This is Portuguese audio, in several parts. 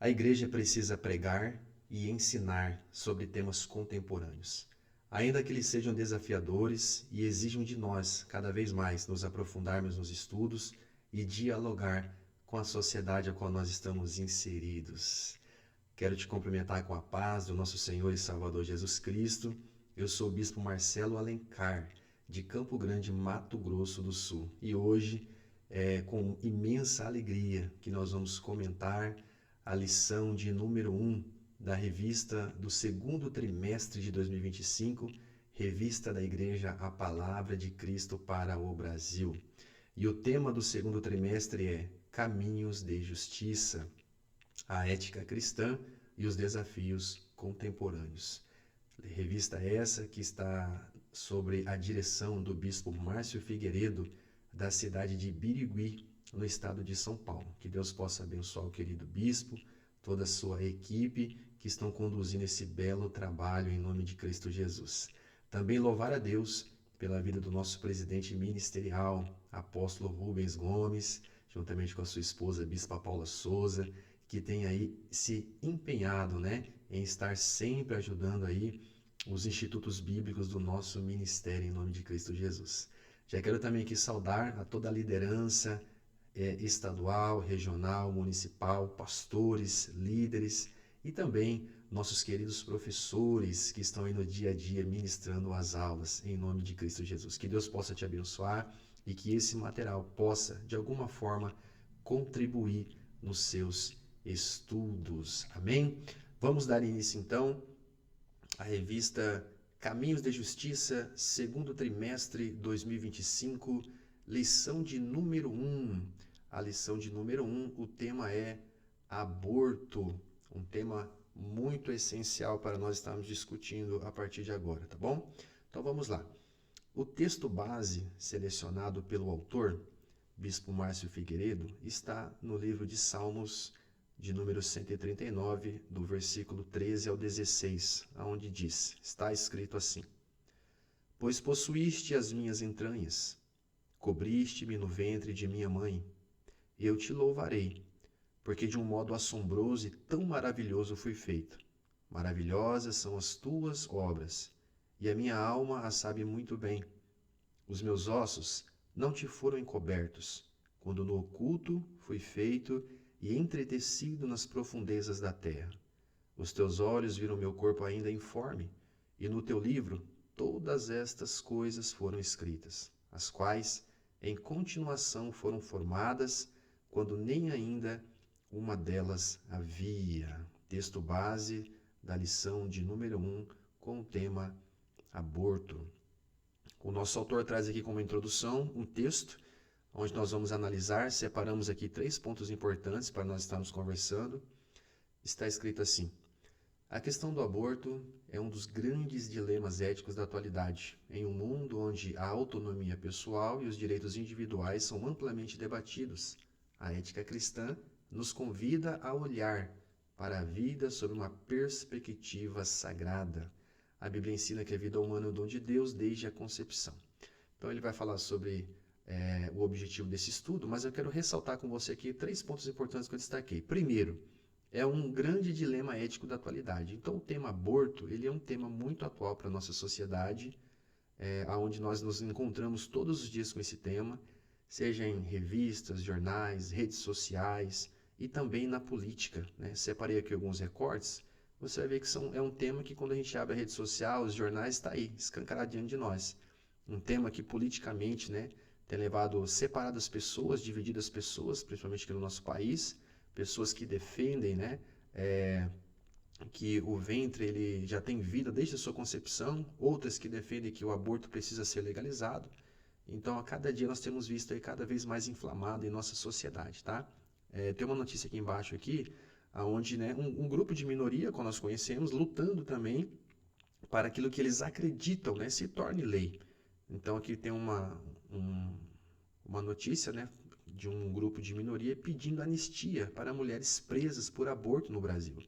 A igreja precisa pregar e ensinar sobre temas contemporâneos, ainda que eles sejam desafiadores e exijam de nós, cada vez mais, nos aprofundarmos nos estudos e dialogar com a sociedade a qual nós estamos inseridos. Quero te cumprimentar com a paz do nosso Senhor e Salvador Jesus Cristo. Eu sou o Bispo Marcelo Alencar, de Campo Grande, Mato Grosso do Sul. E hoje é com imensa alegria que nós vamos comentar a lição de número 1 da revista do segundo trimestre de 2025, Revista da Igreja A Palavra de Cristo para o Brasil. E o tema do segundo trimestre é Caminhos de Justiça, a ética cristã e os desafios contemporâneos. Revista essa que está sobre a direção do bispo Márcio Figueiredo, da cidade de Birigui, no estado de São Paulo. Que Deus possa abençoar o querido bispo, toda a sua equipe que estão conduzindo esse belo trabalho em nome de Cristo Jesus. Também louvar a Deus pela vida do nosso presidente ministerial, apóstolo Rubens Gomes, juntamente com a sua esposa, bispa Paula Souza, que tem aí se empenhado, em estar sempre ajudando aí os institutos bíblicos do nosso ministério em nome de Cristo Jesus. Já quero também aqui saudar a toda a liderança estadual, regional, municipal, pastores, líderes e também nossos queridos professores que estão aí no dia a dia ministrando as aulas em nome de Cristo Jesus. Que Deus possa te abençoar e que esse material possa, de alguma forma, contribuir nos seus estudos. Amém? Vamos dar início então à revista Caminhos de Justiça, segundo trimestre 2025, lição de número 1. A lição de número 1, o tema é aborto, um tema muito essencial para nós estarmos discutindo a partir de agora, tá bom? Então vamos lá. O texto base selecionado pelo autor, Bispo Márcio Figueiredo, está no livro de Salmos, de número 139, do versículo 13 ao 16, onde diz, está escrito assim: Pois possuíste as minhas entranhas, cobriste-me no ventre de minha mãe, eu te louvarei, porque de um modo assombroso e tão maravilhoso fui feito. Maravilhosas são as tuas obras, e a minha alma as sabe muito bem. Os meus ossos não te foram encobertos, quando no oculto fui feito e entretecido nas profundezas da terra. Os teus olhos viram meu corpo ainda informe, e no teu livro todas estas coisas foram escritas, as quais em continuação foram formadas, quando nem ainda uma delas havia. Texto base da lição de número 1, com o tema aborto. O nosso autor traz aqui como introdução um texto onde nós vamos analisar, separamos aqui 3 pontos importantes para nós estarmos conversando. Está escrito assim: a questão do aborto é um dos grandes dilemas éticos da atualidade, em um mundo onde a autonomia pessoal e os direitos individuais são amplamente debatidos. A ética cristã nos convida a olhar para a vida sob uma perspectiva sagrada. A Bíblia ensina que a vida humana é um dom de Deus desde a concepção. Então ele vai falar sobre o objetivo desse estudo, mas eu quero ressaltar com você aqui 3 pontos importantes que eu destaquei. Primeiro, é um grande dilema ético da atualidade. Então o tema aborto, ele é um tema muito atual para a nossa sociedade, onde nós nos encontramos todos os dias com esse tema, seja em revistas, jornais, redes sociais e também na política. Separei aqui alguns recortes. Você vai ver que é um tema que quando a gente abre a rede social, os jornais, está aí, escancarado diante de nós. Um tema que politicamente tem levado separado as pessoas, dividido as pessoas, principalmente aqui no nosso país, pessoas que defendem que o ventre ele já tem vida desde a sua concepção, outras que defendem que o aborto precisa ser legalizado. Então, a cada dia nós temos visto aí cada vez mais inflamado em nossa sociedade, tá? Tem uma notícia aqui embaixo onde um grupo de minoria, como nós conhecemos, lutando também para aquilo que eles acreditam se torne lei. Então aqui tem uma notícia de um grupo de minoria pedindo anistia para mulheres presas por aborto no Brasil.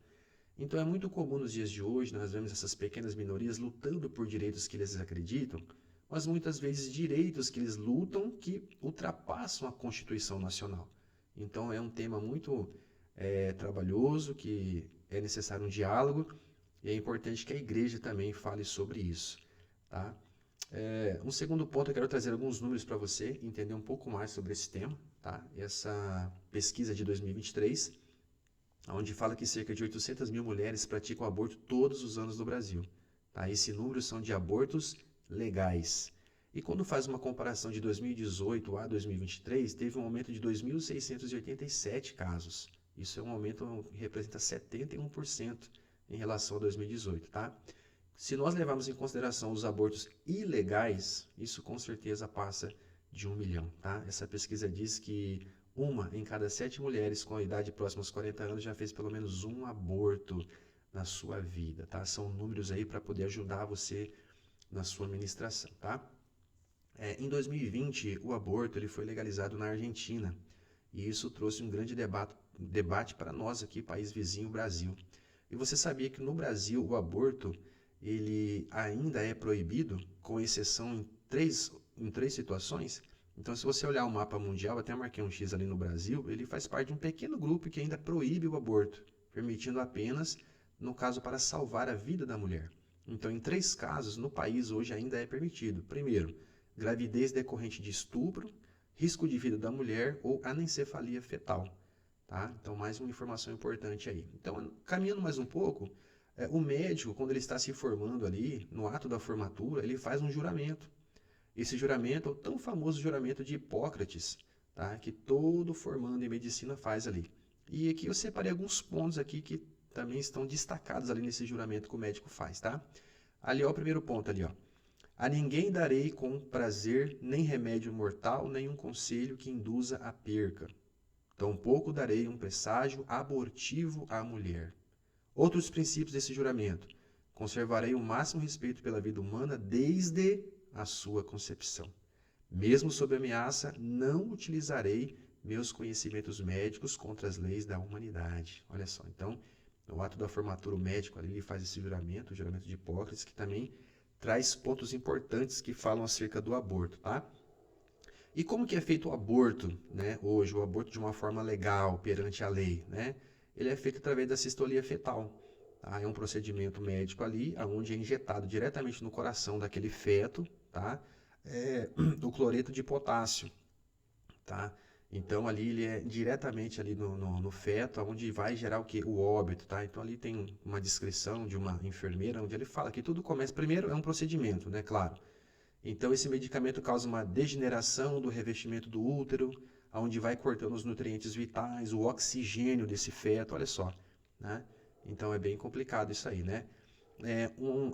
Então é muito comum nos dias de hoje, nós vemos essas pequenas minorias lutando por direitos que eles acreditam, mas muitas vezes direitos que eles lutam que ultrapassam a Constituição Nacional. Então é um tema muito é trabalhoso, que é necessário um diálogo, e é importante que a igreja também fale sobre isso, tá? Um segundo ponto, eu quero trazer alguns números para você entender um pouco mais sobre esse tema, tá? Essa pesquisa de 2023, onde fala que cerca de 800 mil mulheres praticam aborto todos os anos no Brasil, tá? Esse número são de abortos legais. E quando faz uma comparação de 2018 a 2023, teve um aumento de 2.687 casos. Isso é um aumento que representa 71% em relação a 2018, tá? Se nós levarmos em consideração os abortos ilegais, isso com certeza passa de 1 milhão, tá? Essa pesquisa diz que uma em cada 7 mulheres com a idade próxima aos 40 anos já fez pelo menos um aborto na sua vida, tá? São números aí para poder ajudar você na sua administração, tá? Em 2020, o aborto ele foi legalizado na Argentina e isso trouxe um grande debate para nós aqui, país vizinho, Brasil. E você sabia que no Brasil o aborto ele ainda é proibido, com exceção em três situações? Então, se você olhar o mapa mundial, até marquei um X ali no Brasil, ele faz parte de um pequeno grupo que ainda proíbe o aborto, permitindo apenas, no caso, para salvar a vida da mulher. Então, em 3 casos, no país hoje ainda é permitido. Primeiro, gravidez decorrente de estupro, risco de vida da mulher ou anencefalia fetal. Tá? Então, mais uma informação importante aí. Então, caminhando mais um pouco, o médico, quando ele está se formando ali, no ato da formatura, ele faz um juramento. Esse juramento é o tão famoso juramento de Hipócrates, tá? Que todo formando em medicina faz ali. E aqui eu separei alguns pontos aqui que também estão destacados ali nesse juramento que o médico faz, tá? Ali, ó, o primeiro ponto ali, ó. A ninguém darei com prazer nem remédio mortal, nem um conselho que induza a perca. Tampouco darei um presságio abortivo à mulher. Outros princípios desse juramento. Conservarei o máximo respeito pela vida humana desde a sua concepção. Mesmo sob ameaça, não utilizarei meus conhecimentos médicos contra as leis da humanidade. Olha só, então, no ato da formatura, o médico ali ele faz esse juramento, o juramento de Hipócrates, que também traz pontos importantes que falam acerca do aborto, tá? E como que é feito o aborto, né? Hoje, o aborto de uma forma legal, perante a lei, né? Ele é feito através da sistolia fetal. Tá? É um procedimento médico ali, onde é injetado diretamente no coração daquele feto, tá? O cloreto de potássio, tá? Então ali ele é diretamente ali no feto, onde vai gerar o quê? O óbito, tá? Então ali tem uma descrição de uma enfermeira, onde ele fala que tudo começa, primeiro é um procedimento, né? Claro. Então esse medicamento causa uma degeneração do revestimento do útero, onde vai cortando os nutrientes vitais, o oxigênio desse feto, olha só, né? Então é bem complicado isso aí, né?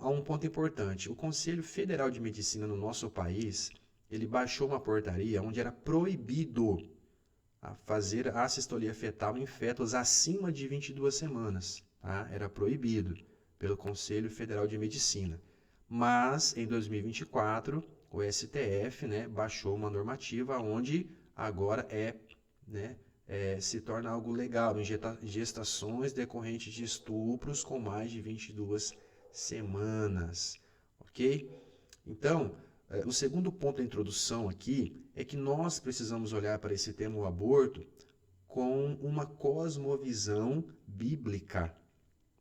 Há um ponto importante. O Conselho Federal de Medicina no nosso país, ele baixou uma portaria onde era proibido a fazer a assistolia fetal em fetos acima de 22 semanas. Tá? Era proibido pelo Conselho Federal de Medicina. Mas, em 2024, o STF, né, baixou uma normativa onde agora se torna algo legal, em gestações decorrentes de estupros com mais de 22 semanas, ok? Então, o segundo ponto da introdução aqui é que nós precisamos olhar para esse tema, o aborto, com uma cosmovisão bíblica,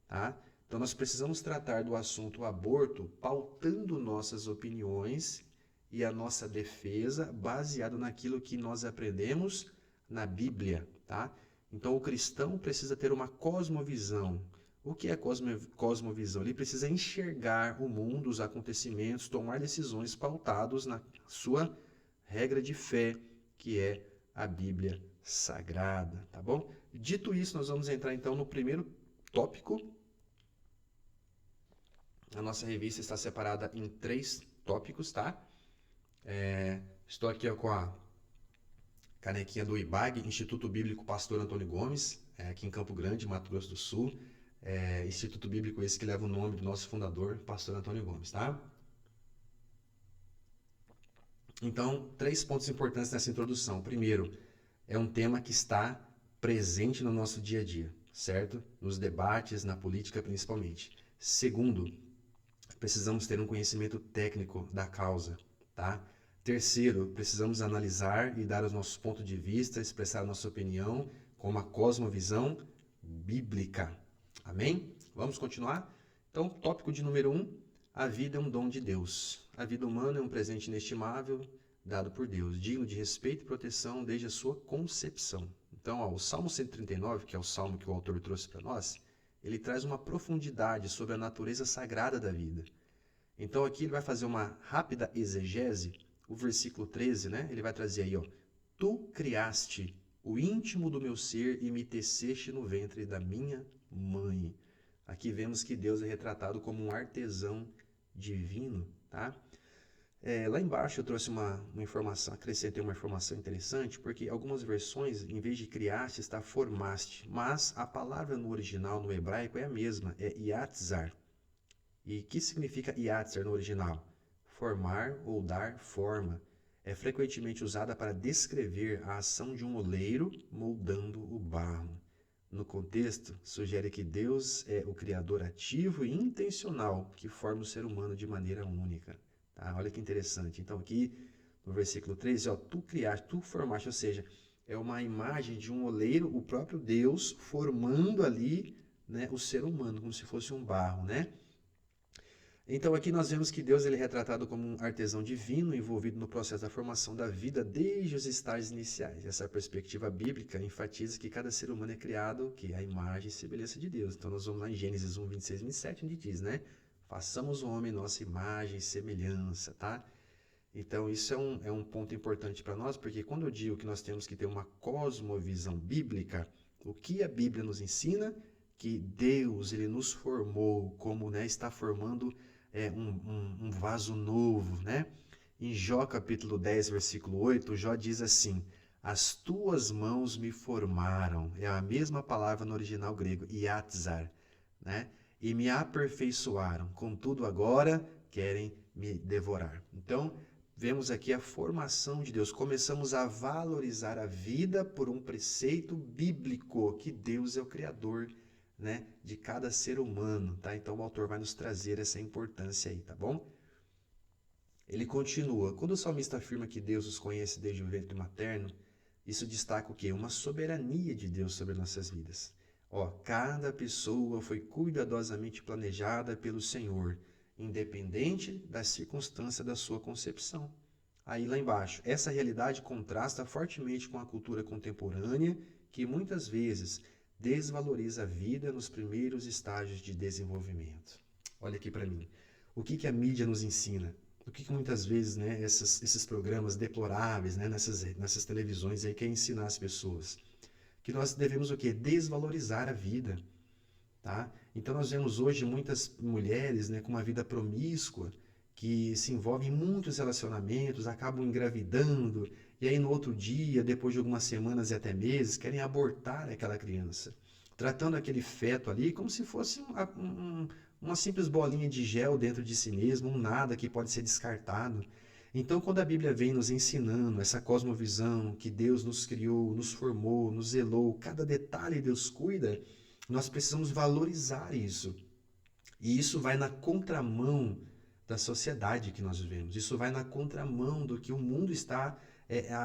tá? Então, nós precisamos tratar do assunto aborto pautando nossas opiniões e a nossa defesa baseado naquilo que nós aprendemos na Bíblia, tá? Então, o cristão precisa ter uma cosmovisão. O que é cosmovisão? Ele precisa enxergar o mundo, os acontecimentos, tomar decisões pautados na sua regra de fé, que é a Bíblia Sagrada, tá bom? Dito isso, nós vamos entrar então no primeiro tópico. A nossa revista está separada em 3 tópicos, tá? Estou aqui com a canequinha do IBAG, Instituto Bíblico Pastor Antônio Gomes, aqui em Campo Grande, Mato Grosso do Sul. Instituto Bíblico esse que leva o nome do nosso fundador, Pastor Antônio Gomes, tá? Então, 3 pontos importantes nessa introdução. Primeiro, é um tema que está presente no nosso dia a dia, certo? Nos debates, na política principalmente. Segundo, precisamos ter um conhecimento técnico da causa, tá? Terceiro, precisamos analisar e dar os nossos pontos de vista, expressar a nossa opinião com uma cosmovisão bíblica. Amém? Vamos continuar? Então, tópico de número 1, a vida é um dom de Deus. A vida humana é um presente inestimável dado por Deus, digno de respeito e proteção desde a sua concepção. Então, o Salmo 139, que é o salmo que o autor trouxe para nós, ele traz uma profundidade sobre a natureza sagrada da vida. Então, aqui ele vai fazer uma rápida exegese. O versículo 13, né? Ele vai trazer aí, ó, tu criaste o íntimo do meu ser e me teceste no ventre da minha mãe. Aqui vemos que Deus é retratado como um artesão divino, tá? Lá embaixo eu trouxe uma informação, acrescentei uma informação interessante, porque algumas versões, em vez de criaste, está formaste, mas a palavra no original, no hebraico, é a mesma, é yatzar. E que significa yatzar no original? Formar ou dar forma. É frequentemente usada para descrever a ação de um oleiro moldando o barro. No contexto, sugere que Deus é o criador ativo e intencional que forma o ser humano de maneira única. Tá? Olha que interessante. Então aqui no versículo 13, ó, tu criaste, tu formaste, ou seja, é uma imagem de um oleiro, o próprio Deus formando ali, né, o ser humano, como se fosse um barro, né? Então aqui nós vemos que Deus ele é retratado como um artesão divino envolvido no processo da formação da vida desde os estágios iniciais. Essa perspectiva bíblica enfatiza que cada ser humano é criado que a imagem e semelhança de Deus. Então nós vamos lá em Gênesis 1, 26, 27, onde diz, né? Façamos o homem nossa imagem e semelhança, tá? Então isso é um ponto importante para nós, porque quando eu digo que nós temos que ter uma cosmovisão bíblica, o que a Bíblia nos ensina? Que Deus ele nos formou como, né, está formando um vaso novo, né? Em Jó capítulo 10, versículo 8, Jó diz assim, as tuas mãos me formaram, é a mesma palavra no original grego, iatzar, né? E me aperfeiçoaram, contudo agora querem me devorar. Então, vemos aqui a formação de Deus, começamos a valorizar a vida por um preceito bíblico, que Deus é o Criador, né, de cada ser humano, tá? Então o autor vai nos trazer essa importância aí, tá bom? Ele continua, quando o salmista afirma que Deus os conhece desde o ventre materno, isso destaca o quê? Uma soberania de Deus sobre nossas vidas. Ó, cada pessoa foi cuidadosamente planejada pelo Senhor, independente da circunstância da sua concepção. Aí lá embaixo, essa realidade contrasta fortemente com a cultura contemporânea, que muitas vezes desvaloriza a vida nos primeiros estágios de desenvolvimento. Olha aqui para mim. O que a mídia nos ensina? O que muitas vezes, né, esses programas deploráveis, né, nessas televisões aí querem ensinar as pessoas? Que nós devemos o quê? Desvalorizar a vida. Tá? Então nós vemos hoje muitas mulheres, né, com uma vida promíscua, que se envolvem em muitos relacionamentos, acabam engravidando, e aí no outro dia, depois de algumas semanas e até meses, querem abortar aquela criança, tratando aquele feto ali como se fosse uma simples bolinha de gel dentro de si mesmo, um nada que pode ser descartado. Então, quando a Bíblia vem nos ensinando essa cosmovisão, que Deus nos criou, nos formou, nos zelou, cada detalhe Deus cuida, nós precisamos valorizar isso. E isso vai na contramão da sociedade que nós vivemos. Isso vai na contramão do que o mundo está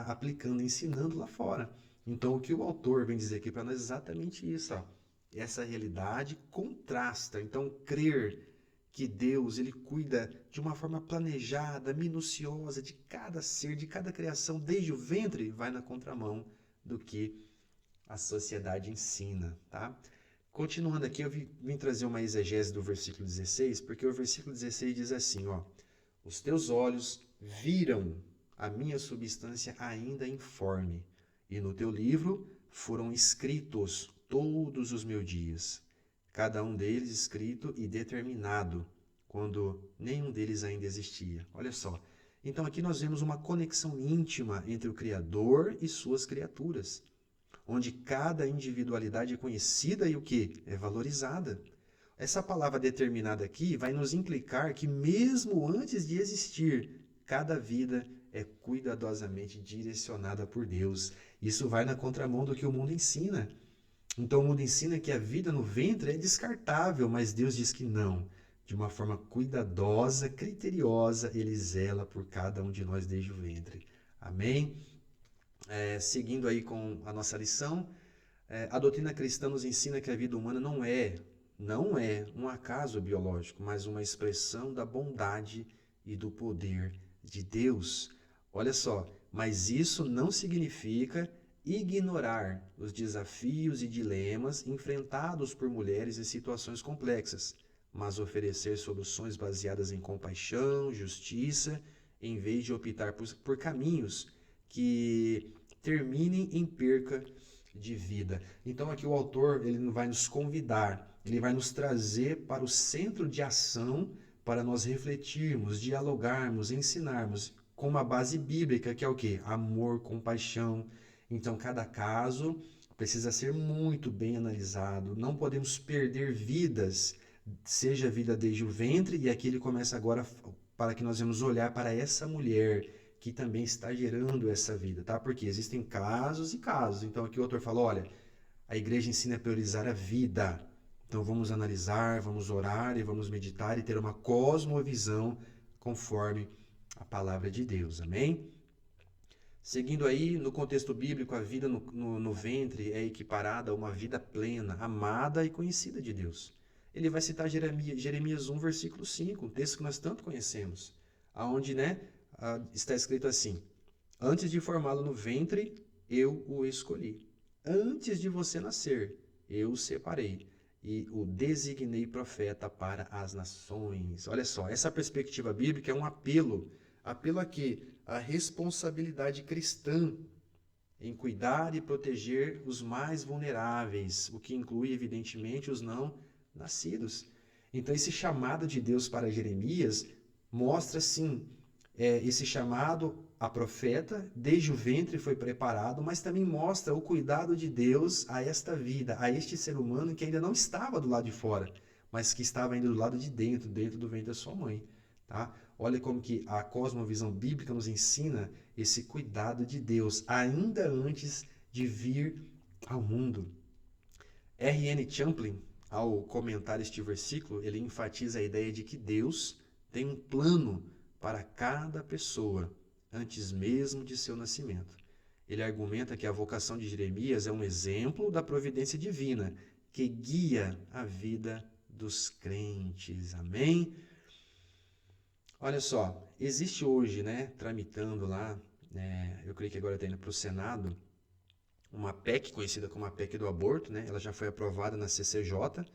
aplicando, ensinando lá fora. Então, o que o autor vem dizer aqui para nós é exatamente isso. Ó. Essa realidade contrasta. Então, crer que Deus ele cuida de uma forma planejada, minuciosa de cada ser, de cada criação, desde o ventre, vai na contramão do que a sociedade ensina, tá? Continuando aqui, eu vim trazer uma exegese do versículo 16, porque o versículo 16 diz assim, ó, os teus olhos viram a minha substância ainda informe, e no teu livro foram escritos todos os meus dias, cada um deles escrito e determinado, quando nenhum deles ainda existia. Olha só, então aqui nós vemos uma conexão íntima entre o Criador e suas criaturas, onde cada individualidade é conhecida e o que? É valorizada. Essa palavra determinada aqui vai nos implicar que mesmo antes de existir, cada vida é cuidadosamente direcionada por Deus. Isso vai na contramão do que o mundo ensina. Então o mundo ensina que a vida no ventre é descartável, mas Deus diz que não. De uma forma cuidadosa, criteriosa, Ele zela por cada um de nós desde o ventre. Amém? Seguindo aí com a nossa lição, A doutrina cristã nos ensina que a vida humana não é um acaso biológico, mas uma expressão da bondade e do poder de Deus. Olha só, mas isso não significa ignorar os desafios e dilemas enfrentados por mulheres em situações complexas, mas oferecer soluções baseadas em compaixão, justiça, em vez de optar por caminhos que terminem em perca de vida. Então aqui o autor ele vai nos convidar, ele vai nos trazer para o centro de ação para nós refletirmos, dialogarmos, ensinarmos com uma base bíblica que é o quê? Amor, compaixão. Então cada caso precisa ser muito bem analisado. Não podemos perder vidas, seja a vida desde o ventre, e aqui ele começa agora para que nós vamos olhar para essa mulher que também está gerando essa vida, tá? Porque existem casos e casos. Então aqui o autor fala, olha, a igreja ensina a priorizar a vida. Então vamos analisar, vamos orar e vamos meditar e ter uma cosmovisão conforme a palavra de Deus. Amém? Seguindo aí, no contexto bíblico, a vida no ventre é equiparada a uma vida plena, amada e conhecida de Deus. Ele vai citar Jeremias 1, versículo 5, um texto que nós tanto conhecemos, aonde, está escrito assim: Antes de formá-lo no ventre, eu o escolhi. Antes de você nascer, eu o separei e o designei profeta para as nações. Olha só, essa perspectiva bíblica é um apelo a quê? A responsabilidade cristã em cuidar e proteger os mais vulneráveis, o que inclui, evidentemente, os não nascidos. Então, esse chamado de Deus para Jeremias mostra, sim, esse chamado a profeta, desde o ventre foi preparado, mas também mostra o cuidado de Deus a esta vida, a este ser humano que ainda não estava do lado de fora, mas que estava ainda do lado de dentro, dentro do ventre da sua mãe. Tá? Olha como que a cosmovisão bíblica nos ensina esse cuidado de Deus, ainda antes de vir ao mundo. R.N. Champlin, ao comentar este versículo, ele enfatiza a ideia de que Deus tem um plano para cada pessoa, antes mesmo de seu nascimento. Ele argumenta que a vocação de Jeremias é um exemplo da providência divina, que guia a vida dos crentes. Amém? Olha só, existe hoje, tramitando lá, eu creio que agora está indo para o Senado, uma PEC conhecida como a PEC do aborto, ela já foi aprovada na CCJ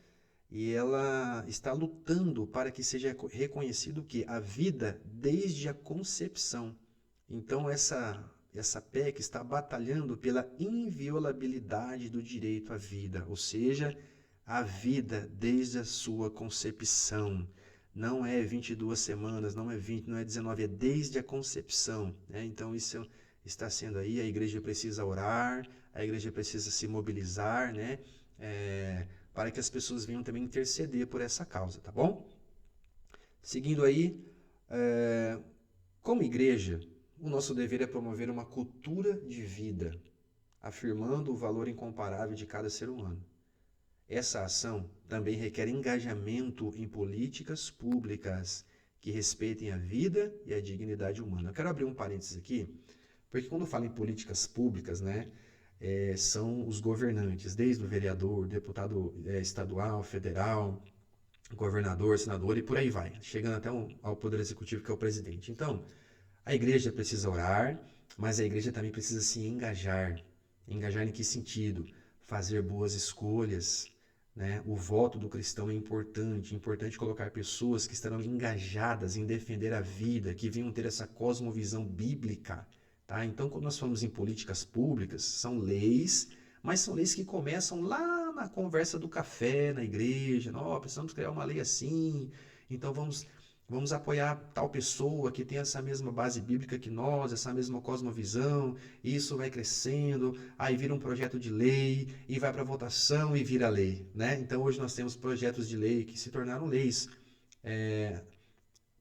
e ela está lutando para que seja reconhecido que a vida desde a concepção. Então essa PEC está batalhando pela inviolabilidade do direito à vida, ou seja, a vida desde a sua concepção. Não é 22 semanas, não é 20, não é 19, é desde a concepção. Então isso está sendo aí, a igreja precisa orar, a igreja precisa se mobilizar, para que as pessoas venham também interceder por essa causa, tá bom? Seguindo aí, como igreja, o nosso dever é promover uma cultura de vida, afirmando o valor incomparável de cada ser humano. Essa ação também requer engajamento em políticas públicas que respeitem a vida e a dignidade humana. Eu quero abrir um parênteses aqui, porque quando eu falo em políticas públicas, são os governantes, desde o vereador, deputado estadual, federal, governador, senador e por aí vai, chegando até ao Poder Executivo, que é o presidente. Então, a igreja precisa orar, mas a igreja também precisa se engajar. Engajar em que sentido? Fazer boas escolhas. O voto do cristão é importante colocar pessoas que estarão engajadas em defender a vida, que venham ter essa cosmovisão bíblica. Tá? Então, quando nós falamos em políticas públicas, são leis, mas são leis que começam lá na conversa do café, na igreja. Precisamos criar uma lei assim, então vamos apoiar tal pessoa que tem essa mesma base bíblica que nós, essa mesma cosmovisão, e isso vai crescendo, aí vira um projeto de lei, e vai para votação e vira lei. Então hoje nós temos projetos de lei que se tornaram leis.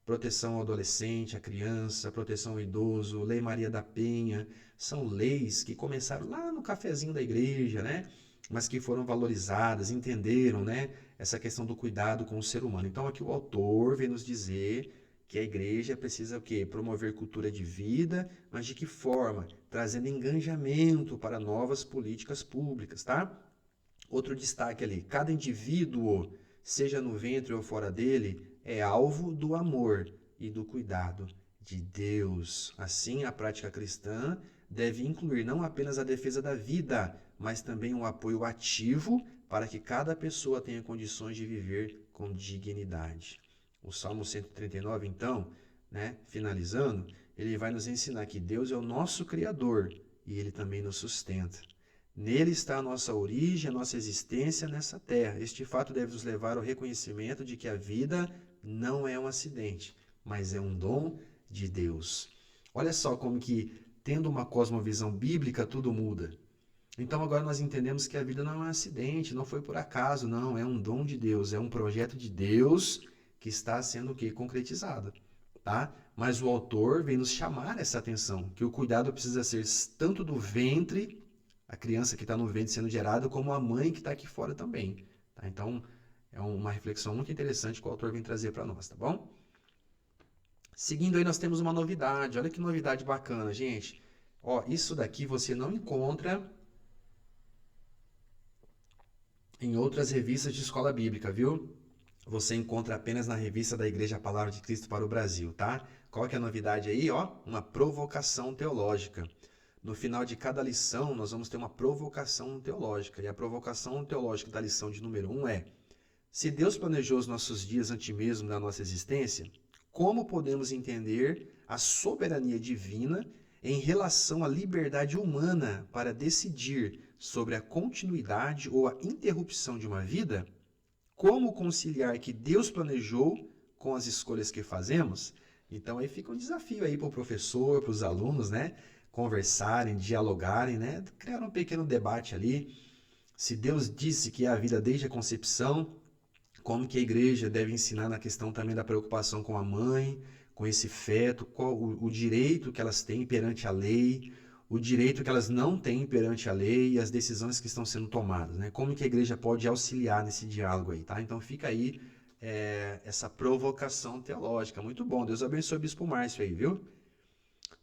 Proteção ao adolescente, à criança, proteção ao idoso, Lei Maria da Penha, são leis que começaram lá no cafezinho da igreja, mas que foram valorizadas, entenderam, essa questão do cuidado com o ser humano. Então aqui o autor vem nos dizer que a igreja precisa o quê? Promover cultura de vida, mas de que forma? Trazendo engajamento para novas políticas públicas, tá? Outro destaque ali, cada indivíduo, seja no ventre ou fora dele, é alvo do amor e do cuidado de Deus. Assim, a prática cristã deve incluir não apenas a defesa da vida, mas também um apoio ativo para que cada pessoa tenha condições de viver com dignidade. O Salmo 139, então, finalizando, ele vai nos ensinar que Deus é o nosso Criador e ele também nos sustenta. Nele está a nossa origem, a nossa existência nessa terra. Este fato deve nos levar ao reconhecimento de que a vida não é um acidente, mas é um dom de Deus. Olha só como que, tendo uma cosmovisão bíblica, tudo muda. Então agora nós entendemos que a vida não é um acidente, não foi por acaso, não, é um dom de Deus, é um projeto de Deus que está sendo o quê? Concretizado, tá? Mas o autor vem nos chamar essa atenção, que o cuidado precisa ser tanto do ventre, a criança que está no ventre sendo gerada, como a mãe que está aqui fora também, tá? Então é uma reflexão muito interessante que o autor vem trazer para nós, tá bom? Seguindo aí nós temos uma novidade, olha que novidade bacana, gente. Ó, isso daqui você não encontra em outras revistas de escola bíblica, viu? Você encontra apenas na revista da Igreja Palavra de Cristo para o Brasil, tá? Qual que é a novidade aí? Ó, uma provocação teológica. No final de cada lição, nós vamos ter uma provocação teológica. E a provocação teológica da lição de número 1 é: se Deus planejou os nossos dias antes mesmo da nossa existência, como podemos entender a soberania divina em relação à liberdade humana para decidir sobre a continuidade ou a interrupção de uma vida? Como conciliar que Deus planejou com as escolhas que fazemos? Então aí fica um desafio aí para o professor, para os alunos, conversarem, dialogarem, criar um pequeno debate ali. Se Deus disse que é a vida desde a concepção, como que a igreja deve ensinar na questão também da preocupação com a mãe, com esse feto, qual o direito que elas têm perante a lei, o direito que elas não têm perante a lei e as decisões que estão sendo tomadas, Como que a igreja pode auxiliar nesse diálogo aí, tá? Então fica aí essa provocação teológica. Muito bom. Deus abençoe o Bispo Márcio aí, viu?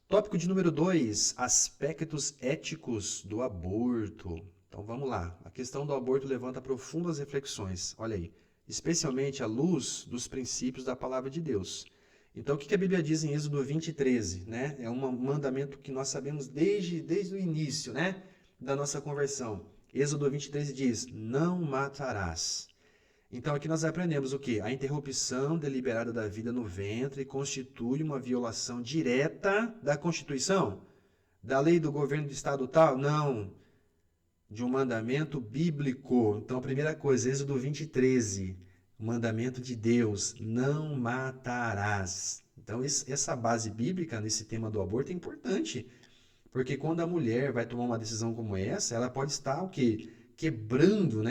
Tópico de número 2, aspectos éticos do aborto. Então vamos lá. A questão do aborto levanta profundas reflexões. Olha aí. Especialmente à luz dos princípios da palavra de Deus. Então, o que a Bíblia diz em Êxodo 20:13, É um mandamento que nós sabemos desde o início, da nossa conversão. Êxodo 20:13 diz: não matarás. Então, aqui nós aprendemos o quê? A interrupção deliberada da vida no ventre constitui uma violação direta da Constituição? Da lei do governo do Estado tal? Não. De um mandamento bíblico. Então, a primeira coisa, Êxodo 20:13, mandamento de Deus, não matarás. Então, essa base bíblica nesse tema do aborto é importante, porque quando a mulher vai tomar uma decisão como essa, ela pode estar o quê? Quebrando,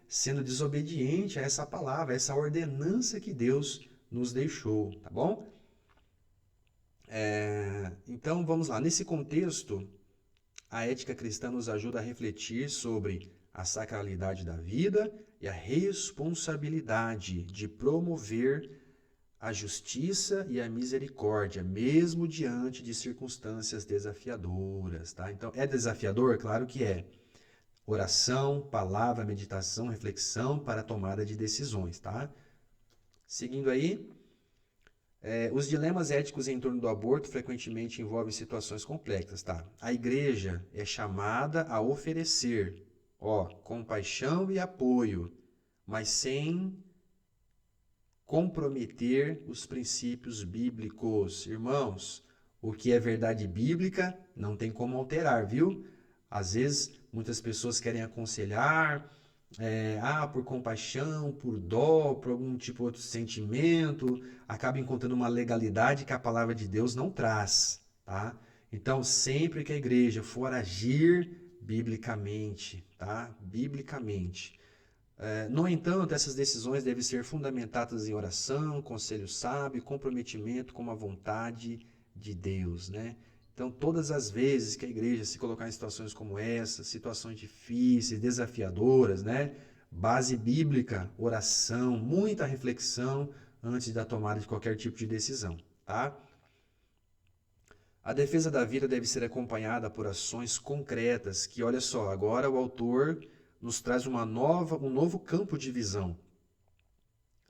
sendo desobediente a essa palavra, a essa ordenança que Deus nos deixou, tá bom? Então, vamos lá. Nesse contexto, a ética cristã nos ajuda a refletir sobre a sacralidade da vida e a responsabilidade de promover a justiça e a misericórdia, mesmo diante de circunstâncias desafiadoras, tá? Então, é desafiador? Claro que é. Oração, palavra, meditação, reflexão para a tomada de decisões, tá? Seguindo aí, os dilemas éticos em torno do aborto frequentemente envolvem situações complexas, tá? A igreja é chamada a oferecer, compaixão e apoio, mas sem comprometer os princípios bíblicos. Irmãos, o que é verdade bíblica não tem como alterar, viu? Às vezes, muitas pessoas querem aconselhar, por compaixão, por dó, por algum tipo de outro sentimento, acaba encontrando uma legalidade que a palavra de Deus não traz, tá? Então, sempre que a igreja for agir biblicamente, tá? Biblicamente. No entanto, essas decisões devem ser fundamentadas em oração, conselho sábio, comprometimento com a vontade de Deus, Então, todas as vezes que a igreja se colocar em situações como essa, situações difíceis, desafiadoras, base bíblica, oração, muita reflexão antes da tomada de qualquer tipo de decisão, tá? A defesa da vida deve ser acompanhada por ações concretas, que, olha só, agora o autor nos traz um novo campo de visão.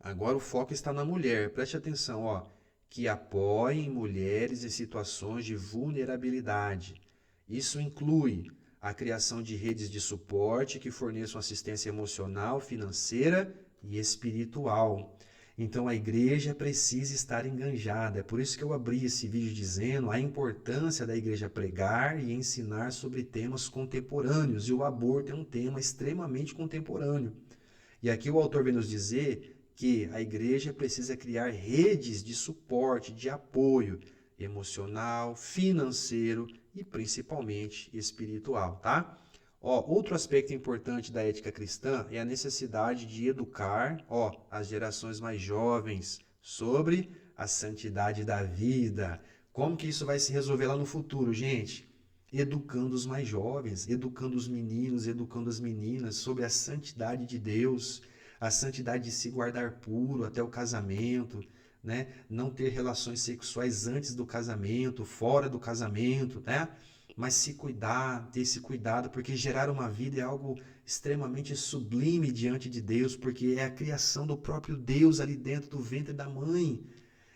Agora o foco está na mulher. Preste atenção, ó, que apoiem mulheres em situações de vulnerabilidade. Isso inclui a criação de redes de suporte que forneçam assistência emocional, financeira e espiritual. Então a igreja precisa estar enganjada. É por isso que eu abri esse vídeo dizendo a importância da igreja pregar e ensinar sobre temas contemporâneos. E o aborto é um tema extremamente contemporâneo. E aqui o autor vem nos dizer que a igreja precisa criar redes de suporte, de apoio emocional, financeiro e principalmente espiritual, tá? Ó, outro aspecto importante da ética cristã é a necessidade de educar, ó, as gerações mais jovens sobre a santidade da vida. Como que isso vai se resolver lá no futuro, gente? Educando os mais jovens, educando os meninos, educando as meninas sobre a santidade de Deus, a santidade de se guardar puro até o casamento, né? Não ter relações sexuais antes do casamento, fora do casamento, né? Mas se cuidar, ter esse cuidado, porque gerar uma vida é algo extremamente sublime diante de Deus, porque é a criação do próprio Deus ali dentro do ventre da mãe.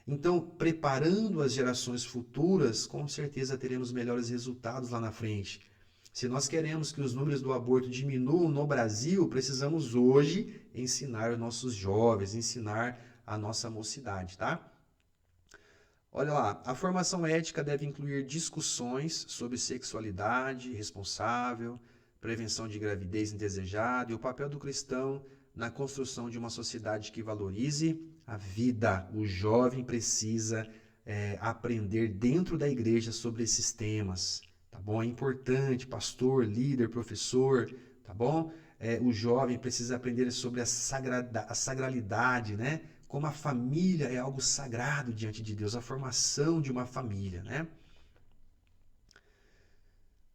Então, preparando as gerações futuras, com certeza teremos melhores resultados lá na frente. Se nós queremos que os números do aborto diminuam no Brasil, precisamos hoje ensinar os nossos jovens, ensinar a nossa mocidade, tá? Olha lá, a formação ética deve incluir discussões sobre sexualidade responsável, prevenção de gravidez indesejada e o papel do cristão na construção de uma sociedade que valorize a vida. O jovem precisa aprender dentro da igreja sobre esses temas, tá bom? É importante, pastor, líder, professor, tá bom? O jovem precisa aprender sobre a sagralidade, né? Como a família é algo sagrado diante de Deus, a formação de uma família, né?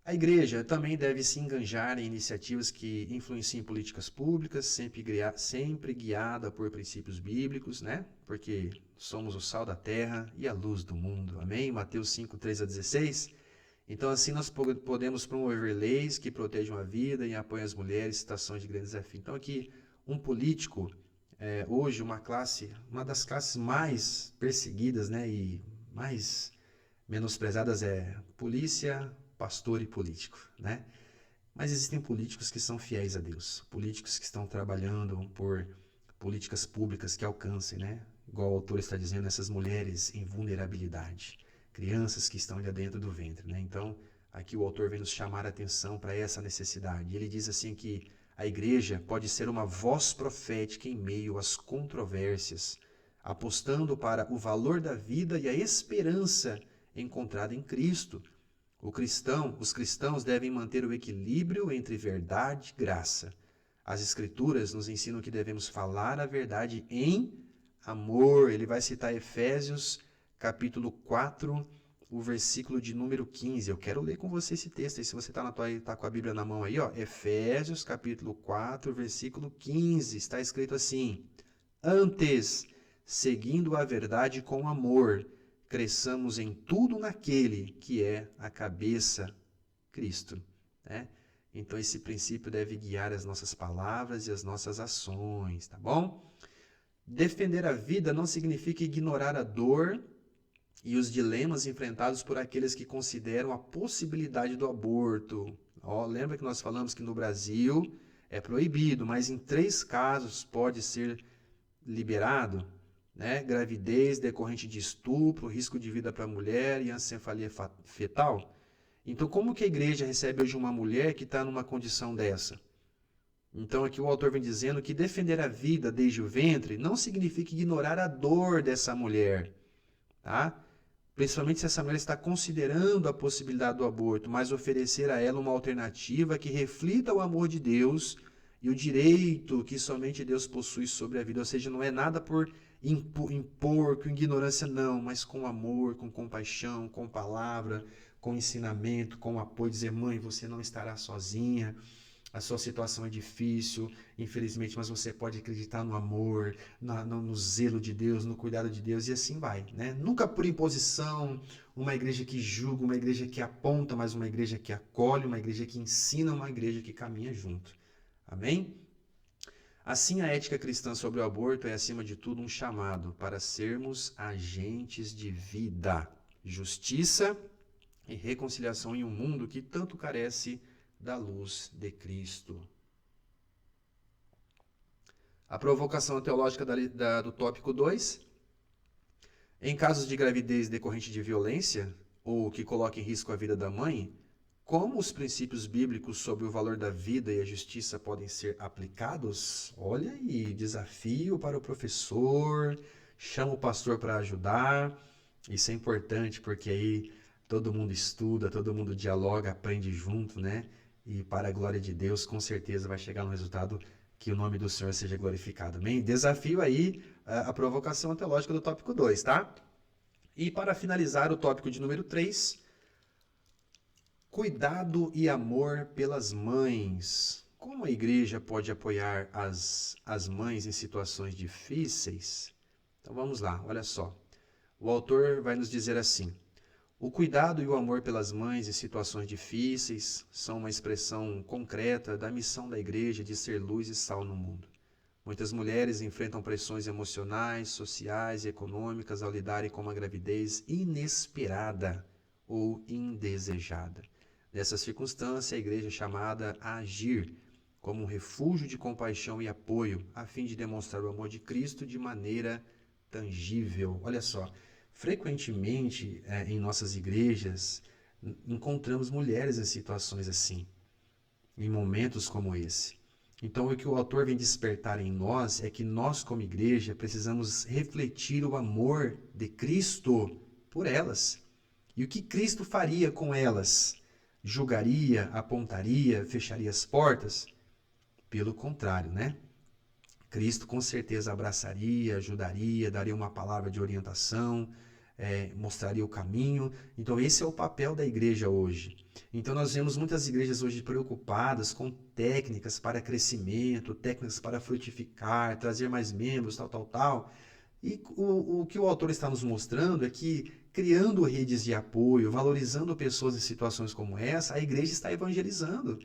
A igreja também deve se engajar em iniciativas que influenciem políticas públicas, sempre guiada por princípios bíblicos, né? Porque somos o sal da terra e a luz do mundo. Amém? Mateus 5, 13-16. Então, assim, nós podemos promover leis que protejam a vida e apoiam as mulheres em situações de grande desafio. Então, aqui, um político, hoje, uma das classes mais perseguidas, né, e mais menosprezadas é polícia, pastor e político, né? Mas existem políticos que são fiéis a Deus, políticos que estão trabalhando por políticas públicas que alcancem, né? Igual o autor está dizendo, essas mulheres em vulnerabilidade, crianças que estão ali dentro do ventre, né? Então, aqui o autor vem nos chamar a atenção para essa necessidade. Ele diz assim que a igreja pode ser uma voz profética em meio às controvérsias, apostando para o valor da vida e a esperança encontrada em Cristo. Os cristãos devem manter o equilíbrio entre verdade e graça. As Escrituras nos ensinam que devemos falar a verdade em amor. Ele vai citar Efésios, capítulo 4, o versículo de número 15. Eu quero ler com você esse texto aí, se você tá com a Bíblia na mão aí, ó. Efésios, capítulo 4, versículo 15. Está escrito assim: Antes, seguindo a verdade com amor, cresçamos em tudo naquele que é a cabeça, Cristo, né? Então esse princípio deve guiar as nossas palavras e as nossas ações, tá bom? Defender a vida não significa ignorar a dor e os dilemas enfrentados por aqueles que consideram a possibilidade do aborto. Lembra que nós falamos que no Brasil é proibido, mas em 3 casos pode ser liberado, né? Gravidez decorrente de estupro, risco de vida para a mulher e ancefalia fetal. Então, como que a igreja recebe hoje uma mulher que está numa condição dessa? Então, aqui o autor vem dizendo que defender a vida desde o ventre não significa ignorar a dor dessa mulher, tá? Principalmente se essa mulher está considerando a possibilidade do aborto, mas oferecer a ela uma alternativa que reflita o amor de Deus e o direito que somente Deus possui sobre a vida. Ou seja, não é nada por impor, com ignorância, não, mas com amor, com compaixão, com palavra, com ensinamento, com apoio, dizer, mãe, você não estará sozinha, a sua situação é difícil, infelizmente, mas você pode acreditar no amor, no zelo de Deus, no cuidado de Deus, e assim vai, né? Nunca por imposição, uma igreja que julga, uma igreja que aponta, mas uma igreja que acolhe, uma igreja que ensina, uma igreja que caminha junto. Amém? Assim, a ética cristã sobre o aborto é, acima de tudo, um chamado para sermos agentes de vida, justiça e reconciliação em um mundo que tanto carece da luz de Cristo. A provocação teológica do tópico 2. Em casos de gravidez decorrente de violência, ou que coloque em risco a vida da mãe, como os princípios bíblicos sobre o valor da vida e a justiça podem ser aplicados? Olha aí, desafio para o professor, chama o pastor para ajudar. Isso é importante porque aí todo mundo estuda, todo mundo dialoga, aprende junto, né? E para a glória de Deus, com certeza vai chegar no resultado que o nome do Senhor seja glorificado. Amém? Desafio aí a provocação teológica do tópico 2, tá? E para finalizar o tópico de número 3, cuidado e amor pelas mães. Como a igreja pode apoiar as mães em situações difíceis? Então vamos lá, olha só. O autor vai nos dizer assim: o cuidado e o amor pelas mães em situações difíceis são uma expressão concreta da missão da igreja de ser luz e sal no mundo. Muitas mulheres enfrentam pressões emocionais, sociais e econômicas ao lidarem com uma gravidez inesperada ou indesejada. Nessa circunstância, a igreja é chamada a agir como um refúgio de compaixão e apoio, a fim de demonstrar o amor de Cristo de maneira tangível. Olha só, frequentemente em nossas igrejas encontramos mulheres em situações assim, em momentos como esse. Então, o que o autor vem despertar em nós é que nós, como igreja, precisamos refletir o amor de Cristo por elas. E o que Cristo faria com elas? Julgaria, apontaria, fecharia as portas? Pelo contrário, né? Cristo com certeza abraçaria, ajudaria, daria uma palavra de orientação, mostraria o caminho. Então esse é o papel da igreja hoje. Então nós vemos muitas igrejas hoje preocupadas com técnicas para crescimento, técnicas para frutificar, trazer mais membros, tal. E o que o autor está nos mostrando é que, criando redes de apoio, valorizando pessoas em situações como essa, a igreja está evangelizando,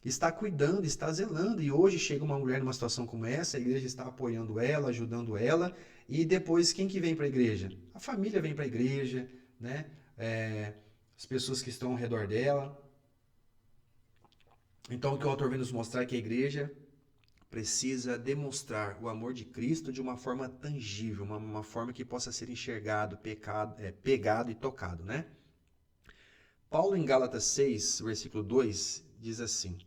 está cuidando, está zelando. E hoje chega uma mulher numa situação como essa, a igreja está apoiando ela, ajudando ela. E depois, quem que vem para a igreja? A família vem para a igreja, né? As pessoas que estão ao redor dela. Então, o que o autor vem nos mostrar é que a igreja precisa demonstrar o amor de Cristo de uma forma tangível, uma forma que possa ser enxergado, pegado e tocado, né? Paulo, em Gálatas 6, versículo 2, diz assim: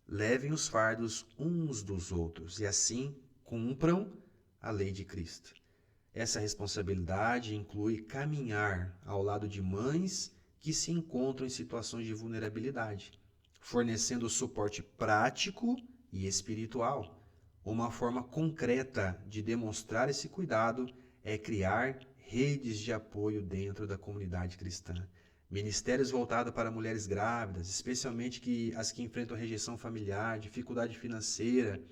levem os fardos uns dos outros e assim cumpram a lei de Cristo. Essa responsabilidade inclui caminhar ao lado de mães que se encontram em situações de vulnerabilidade, fornecendo suporte prático e espiritual. Uma forma concreta de demonstrar esse cuidado é criar redes de apoio dentro da comunidade cristã. Ministérios voltados para mulheres grávidas, especialmente as que enfrentam rejeição familiar, dificuldade financeira.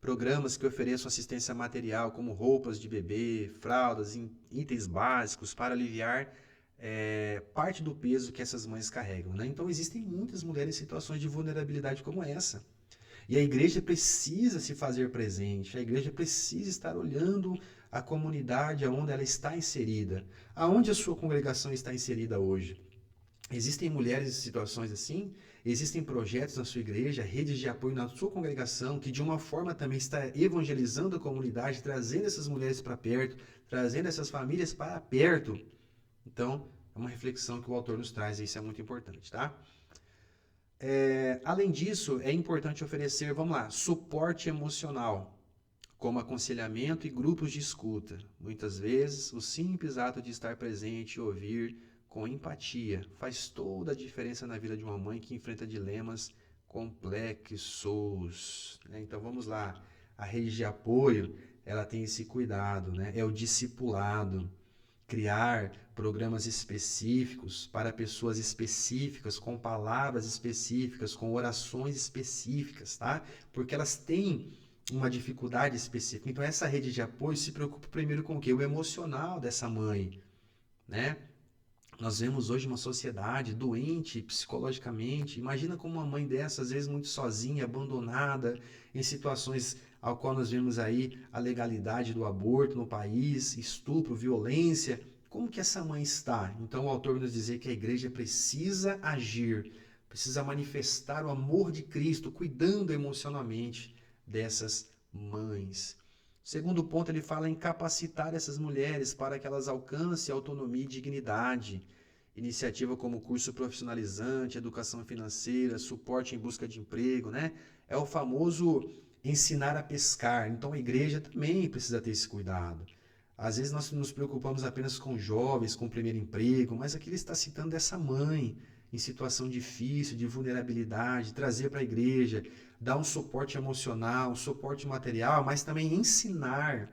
Programas que ofereçam assistência material, como roupas de bebê, fraldas, itens básicos para aliviar parte do peso que essas mães carregam, né? Então existem muitas mulheres em situações de vulnerabilidade como essa. E a igreja precisa se fazer presente, a igreja precisa estar olhando a comunidade onde ela está inserida. Aonde a sua congregação está inserida hoje? Existem mulheres em situações assim? Existem projetos na sua igreja, redes de apoio na sua congregação, que de uma forma também está evangelizando a comunidade, trazendo essas mulheres para perto, trazendo essas famílias para perto. Então, é uma reflexão que o autor nos traz e isso é muito importante, tá? Além disso, é importante oferecer, suporte emocional, como aconselhamento e grupos de escuta. Muitas vezes, o simples ato de estar presente e ouvir com empatia faz toda a diferença na vida de uma mãe que enfrenta dilemas complexos, né? Então vamos lá, a rede de apoio, ela tem esse cuidado, né? É o discipulado, criar programas específicos para pessoas específicas, com palavras específicas, com orações específicas, tá? Porque elas têm uma dificuldade específica. Então essa rede de apoio se preocupa primeiro com o quê? O emocional dessa mãe, né? Nós vemos hoje uma sociedade doente psicologicamente. Imagina como uma mãe dessa, às vezes muito sozinha, abandonada, em situações ao qual nós vemos aí a legalidade do aborto no país, estupro, violência. Como que essa mãe está? Então o autor vai nos dizer que a igreja precisa agir, precisa manifestar o amor de Cristo, cuidando emocionalmente dessas mães. Segundo ponto, ele fala em capacitar essas mulheres para que elas alcancem autonomia e dignidade. Iniciativa como curso profissionalizante, educação financeira, suporte em busca de emprego, né? É o famoso ensinar a pescar. Então a igreja também precisa ter esse cuidado. Às vezes nós nos preocupamos apenas com jovens, com o primeiro emprego, mas aqui ele está citando essa mãe em situação difícil, de vulnerabilidade, trazer para a igreja, dar um suporte emocional, um suporte material, mas também ensinar,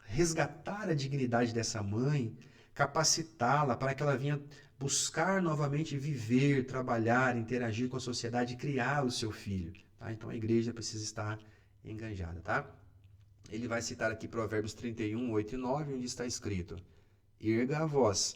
resgatar a dignidade dessa mãe, capacitá-la para que ela venha buscar novamente viver, trabalhar, interagir com a sociedade e criar o seu filho. Tá? Então a igreja precisa estar enganjada. Tá? Ele vai citar aqui Provérbios 31, 8 e 9, onde está escrito: Erga a voz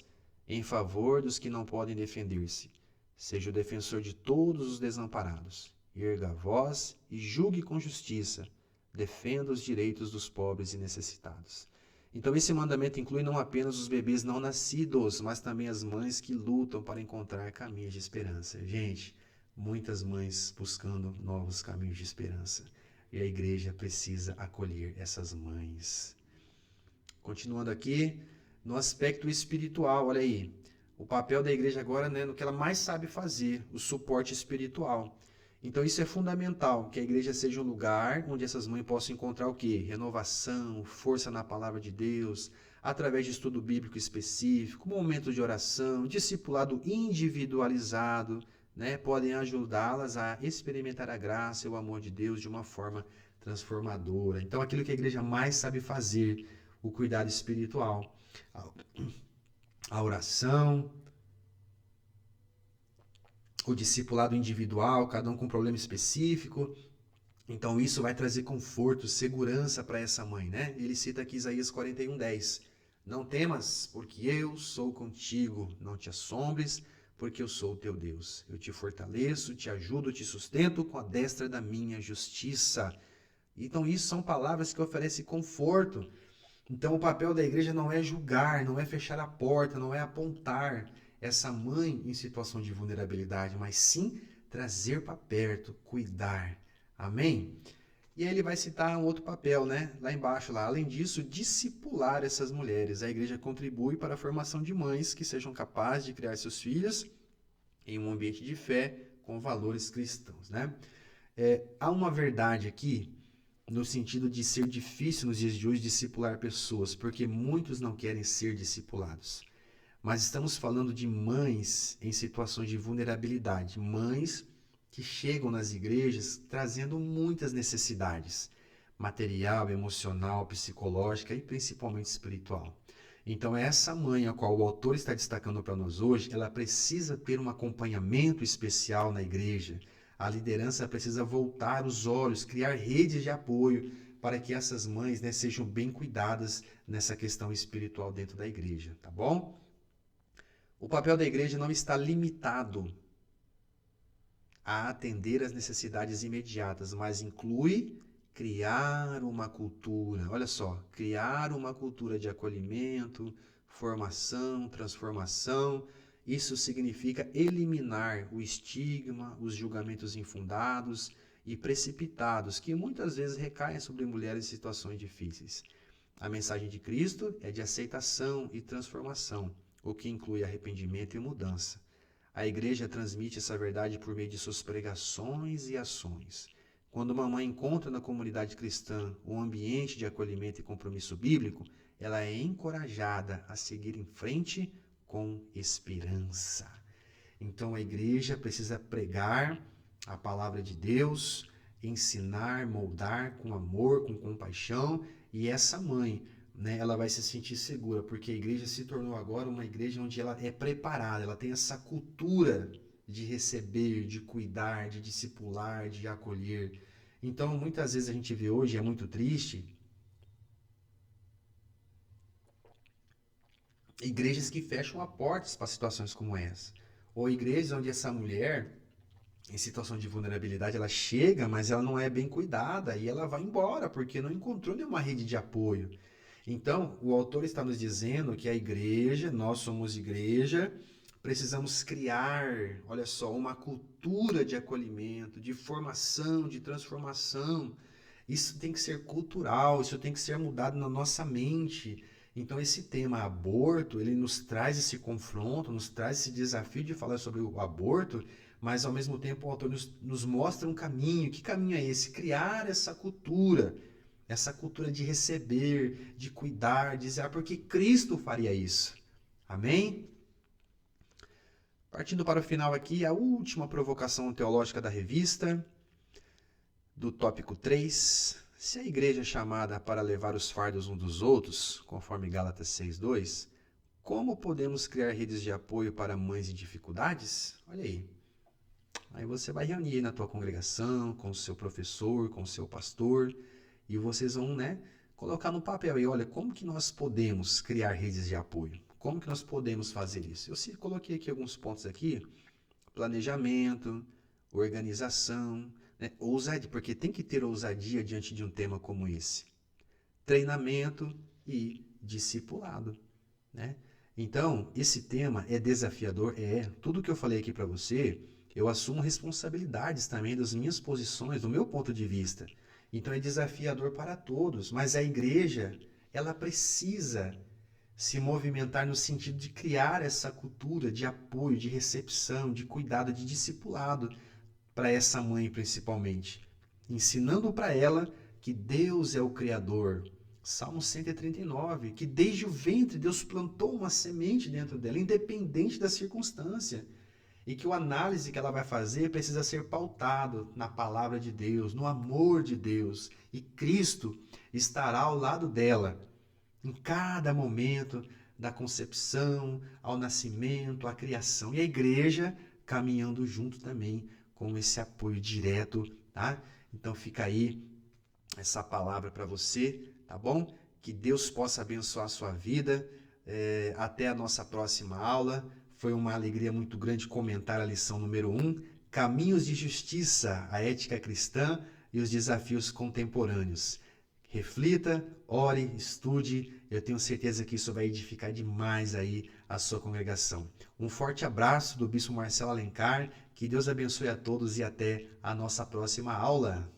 em favor dos que não podem defender-se. Seja o defensor de todos os desamparados. Erga a voz e julgue com justiça. Defenda os direitos dos pobres e necessitados. Então esse mandamento inclui não apenas os bebês não nascidos, mas também as mães que lutam para encontrar caminhos de esperança. Gente, muitas mães buscando novos caminhos de esperança. E a igreja precisa acolher essas mães. Continuando aqui, no aspecto espiritual, olha aí. O papel da igreja agora, né, no que ela mais sabe fazer, o suporte espiritual. Então isso é fundamental, que a igreja seja um lugar onde essas mães possam encontrar o quê? Renovação, força na palavra de Deus, através de estudo bíblico específico, momentos de oração, discipulado individualizado, né, podem ajudá-las a experimentar a graça e o amor de Deus de uma forma transformadora. Então aquilo que a igreja mais sabe fazer, o cuidado espiritual, a oração, o discipulado individual, cada um com um problema específico. Então isso vai trazer conforto, segurança para essa mãe, né? Ele cita aqui Isaías 41:10. Não temas, porque eu sou contigo. Não te assombres, porque eu sou o teu Deus. Eu te fortaleço, te ajudo, te sustento com a destra da minha justiça. Então isso são palavras que oferecem conforto. Então o papel da igreja não é julgar, não é fechar a porta, não é apontar essa mãe em situação de vulnerabilidade, mas sim trazer para perto, cuidar. Amém? E aí ele vai citar um outro papel, né? Lá embaixo, lá. Além disso, discipular essas mulheres. A igreja contribui para a formação de mães que sejam capazes de criar seus filhos em um ambiente de fé com valores cristãos, né? Há uma verdade aqui no sentido de ser difícil nos dias de hoje discipular pessoas, porque muitos não querem ser discipulados. Mas estamos falando de mães em situações de vulnerabilidade, mães que chegam nas igrejas trazendo muitas necessidades, material, emocional, psicológica e principalmente espiritual. Então essa mãe a qual o autor está destacando para nós hoje, ela precisa ter um acompanhamento especial na igreja. A liderança precisa voltar os olhos, criar redes de apoio para que essas mães, né, sejam bem cuidadas nessa questão espiritual dentro da igreja, tá bom? O papel da igreja não está limitado a atender às necessidades imediatas, mas inclui criar uma cultura, olha só, criar uma cultura de acolhimento, formação, transformação. Isso significa eliminar o estigma, os julgamentos infundados e precipitados que muitas vezes recaem sobre mulheres em situações difíceis. A mensagem de Cristo é de aceitação e transformação, o que inclui arrependimento e mudança. A igreja transmite essa verdade por meio de suas pregações e ações. Quando uma mãe encontra na comunidade cristã um ambiente de acolhimento e compromisso bíblico, ela é encorajada a seguir em frente com esperança. Então a igreja precisa pregar a palavra de Deus, ensinar, moldar com amor, com compaixão, e essa mãe, né, ela vai se sentir segura, porque a igreja se tornou agora uma igreja onde ela é preparada, ela tem essa cultura de receber, de cuidar, de discipular, de acolher. Então, muitas vezes a gente vê hoje, é muito triste, igrejas que fecham as portas para situações como essa. Ou igrejas onde essa mulher, em situação de vulnerabilidade, ela chega, mas ela não é bem cuidada e ela vai embora porque não encontrou nenhuma rede de apoio. Então, o autor está nos dizendo que a igreja, nós somos igreja, precisamos criar, olha só, uma cultura de acolhimento, de formação, de transformação. Isso tem que ser cultural, isso tem que ser mudado na nossa mente. Então, esse tema aborto, ele nos traz esse confronto, nos traz esse desafio de falar sobre o aborto, mas ao mesmo tempo o autor nos mostra um caminho. Que caminho é esse? Criar essa cultura de receber, de cuidar, de dizer, porque Cristo faria isso. Amém? Partindo para o final aqui, a última provocação teológica da revista, do tópico 3. Se a igreja é chamada para levar os fardos uns dos outros, conforme Gálatas 6:2, como podemos criar redes de apoio para mães em dificuldades? Olha aí. Aí você vai reunir na tua congregação, com o seu professor, com o seu pastor, e vocês vão, colocar no papel aí, olha, como que nós podemos criar redes de apoio? Como que nós podemos fazer isso? Eu coloquei aqui alguns pontos aqui: planejamento, organização, ousadia, porque tem que ter ousadia diante de um tema como esse. Treinamento e discipulado, né? Então, esse tema é desafiador, tudo que eu falei aqui para você, eu assumo responsabilidades também das minhas posições, do meu ponto de vista. Então é desafiador para todos, mas a igreja, ela precisa se movimentar no sentido de criar essa cultura de apoio, de recepção, de cuidado, de discipulado para essa mãe principalmente, ensinando para ela que Deus é o Criador. Salmo 139, que desde o ventre Deus plantou uma semente dentro dela, independente da circunstância. E que a análise que ela vai fazer precisa ser pautado na palavra de Deus, no amor de Deus. E Cristo estará ao lado dela em cada momento da concepção, ao nascimento, à criação. E a igreja caminhando junto também com esse apoio direto, tá? Então fica aí essa palavra para você, tá bom? Que Deus possa abençoar a sua vida. Até a nossa próxima aula. Foi uma alegria muito grande comentar a lição número 1, Caminhos de Justiça, a Ética Cristã e os Desafios Contemporâneos. Reflita, ore, estude, eu tenho certeza que isso vai edificar demais aí a sua congregação. Um forte abraço do Bispo Marcelo Alencar, que Deus abençoe a todos e até a nossa próxima aula.